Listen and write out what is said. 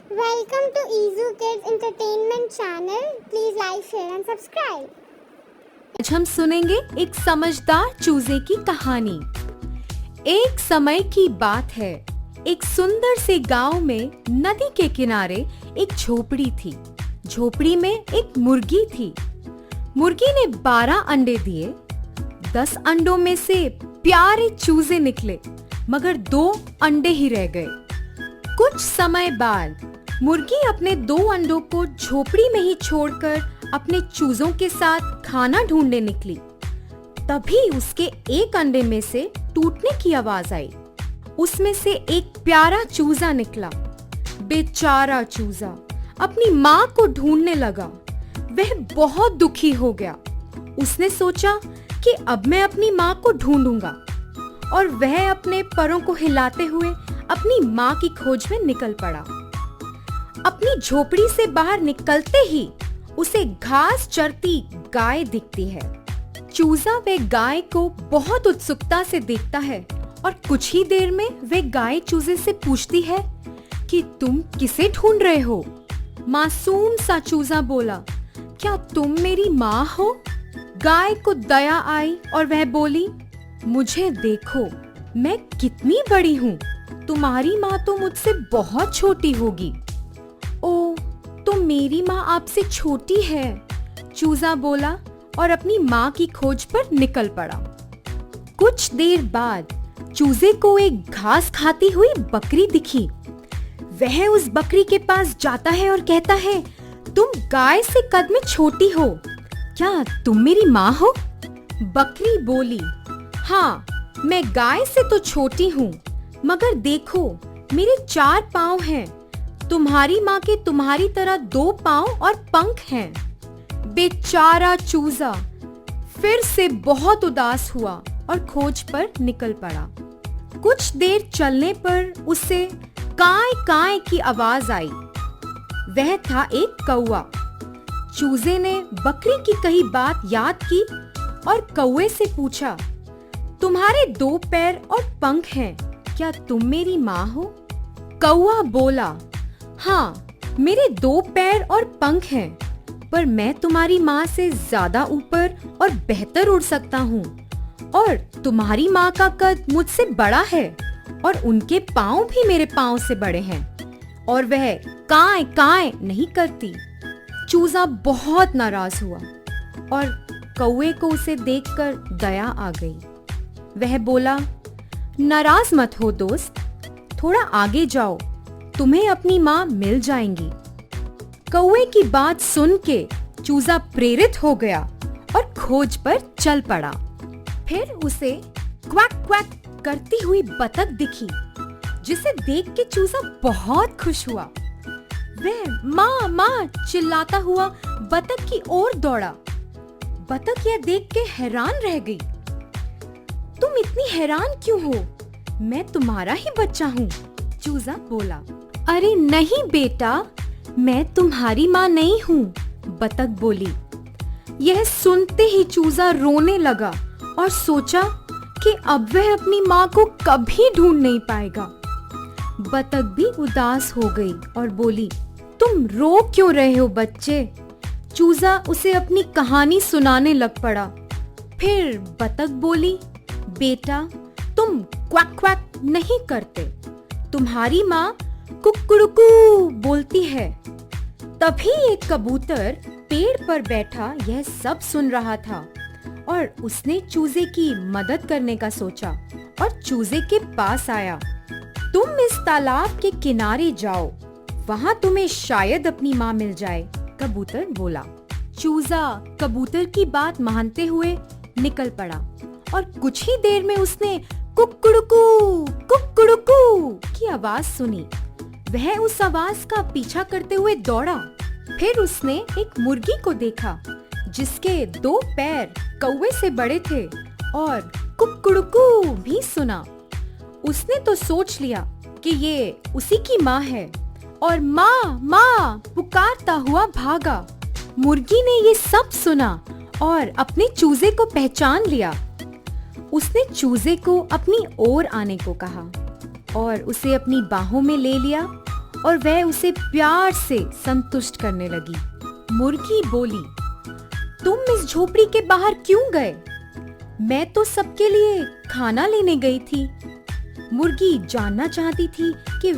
Welcome to Izu Kids Entertainment Channel. Please like, share and subscribe. आज हम सुनेंगे एक समझदार चूजे की कहानी। एक समय की बात है, एक सुंदर से गांव में नदी के किनारे एक झोपड़ी थी। झोपड़ी में एक मुर्गी थी। मुर्गी ने 12 अंडे दिए। 10 अंडों में से प्यारे चूजे निकले, मगर 2 अंडे ही रह गए। कुछ समय बाद मुर्गी अपने 2 अंडों को झोपड़ी में ही छोड़कर अपने चूजों के साथ खाना ढूंढने निकली। तभी उसके एक अंडे में से टूटने की आवाज आई। उसमें से एक प्यारा चूजा निकला। बेचारा चूजा अपनी माँ को ढूंढने लगा। वह बहुत दुखी हो गया। उसने सोचा कि अब मैं अपनी माँ को ढूंढूंगा, और वह अपने परों को हिलाते हुए अपनी माँ की खोज में निकल पड़ा। अपनी झोपड़ी से बाहर निकलते ही उसे घास चरती गाय दिखती है। चूजा वह गाय को बहुत उत्सुकता से देखता है, और कुछ ही देर में वह गाय चूजे से पूछती है कि तुम किसे ढूंढ रहे हो? मासूम सा चूजा बोला, क्या तुम मेरी माँ हो? गाय को दया आई और वह बोली, मुझे देखो, मैं कितनी बड़ी हूँ। तुम्हारी माँ तो मुझसे बहुत छोटी होगी। ओ, तो मेरी माँ आपसे छोटी है, चूजा बोला और अपनी माँ की खोज पर निकल पड़ा। कुछ देर बाद चूजे को एक घास खाती हुई बकरी दिखी। वह उस बकरी के पास जाता है और कहता है, तुम गाय से कद में छोटी हो, क्या तुम मेरी माँ हो? बकरी बोली, हाँ, मैं गाय से तो छोटी हूँ, मगर देखो, मेरे 4 पाँव हैं। तुम्हारी माँ के तुम्हारी तरह 2 पाँव और पंख हैं। बेचारा चूजा फिर से बहुत उदास हुआ और खोज पर निकल पड़ा। कुछ देर चलने पर उसे काय काय की आवाज आई। वह था एक कौवा। चूजे ने बकरी की कही बात याद की और कौवे से पूछा, तुम्हारे 2 पैर और पंख हैं, क्या तुम मेरी माँ हो? कौवा बोला, हाँ, मेरे 2 पैर और पंख हैं, पर मैं तुम्हारी माँ से ज्यादा ऊपर और बेहतर उड़ सकता हूँ, और तुम्हारी माँ का कद मुझसे बड़ा है, और उनके पाँव भी मेरे पाँव से बड़े हैं, और वह काय काय नहीं करती। चूजा बहुत नाराज हुआ और कौवे को उसे देखकर दया आ गई। वह बोला, नाराज मत हो दोस्त, थोड़ा आगे जाओ, तुम्हें अपनी माँ मिल जाएंगी। कौवे की बात सुन के चूजा प्रेरित हो गया और खोज पर चल पड़ा। फिर उसे क्वैक क्वैक करती हुई बतख दिखी, जिसे देख के चूजा बहुत खुश हुआ। वह माँ माँ चिल्लाता हुआ बतख की ओर दौड़ा। बतख यह देख के हैरान रह गई। तुम इतनी हैरान क्यों हो? मैं तुम्हारा ही बच्चा हूँ, चूजा बोला। अरे नहीं बेटा, मैं तुम्हारी माँ नहीं हूँ, बतख बोली। यह सुनते ही चूजा रोने लगा और सोचा कि अब वह अपनी माँ को कभी ढूंढ नहीं पाएगा। बतख भी उदास हो गई और बोली, तुम रो क्यों रहे हो बच्चे? चूजा उसे अपनी कहानी सुनाने लग पड़ा। फिर बतख बोली, बेटा, तुम क्वैक क्वैक नहीं करते, तुम्हारी माँ कुकड़ुकू बोलती है। तभी एक कबूतर पेड़ पर बैठा यह सब सुन रहा था, और उसने चूजे की मदद करने का सोचा और चूजे के पास आया। तुम इस तालाब के किनारे जाओ, वहाँ तुम्हें शायद अपनी माँ मिल जाए, कबूतर बोला। चूजा कबूतर की बात मानते हुए निकल पड़ा, और कुछ ही देर में उसने कुकड़ुकू कुकड़ुकू की आवाज सुनी। वह उस आवाज का पीछा करते हुए दौड़ा। फिर उसने एक मुर्गी को देखा, जिसके 2 पैर कौवे से बड़े थे, और कुकड़ुकू भी सुना। उसने तो सोच लिया कि ये उसी की माँ है, और माँ माँ पुकारता हुआ भागा। मुर्गी ने ये सब सुना और अपने चूजे को पहचान लिया। उसने चूजे को अपनी ओर आने को कहा और उसे अपनी बाहों में ले लिया और वह उसे प्यार से संतुष्ट करने लगी। मुर्गी बोली, तुम इस झोपड़ी के बाहर क्यों गए? मैं तो सबके लिए खाना लेने गई थी। मुर्गी जानना चाहती थी कि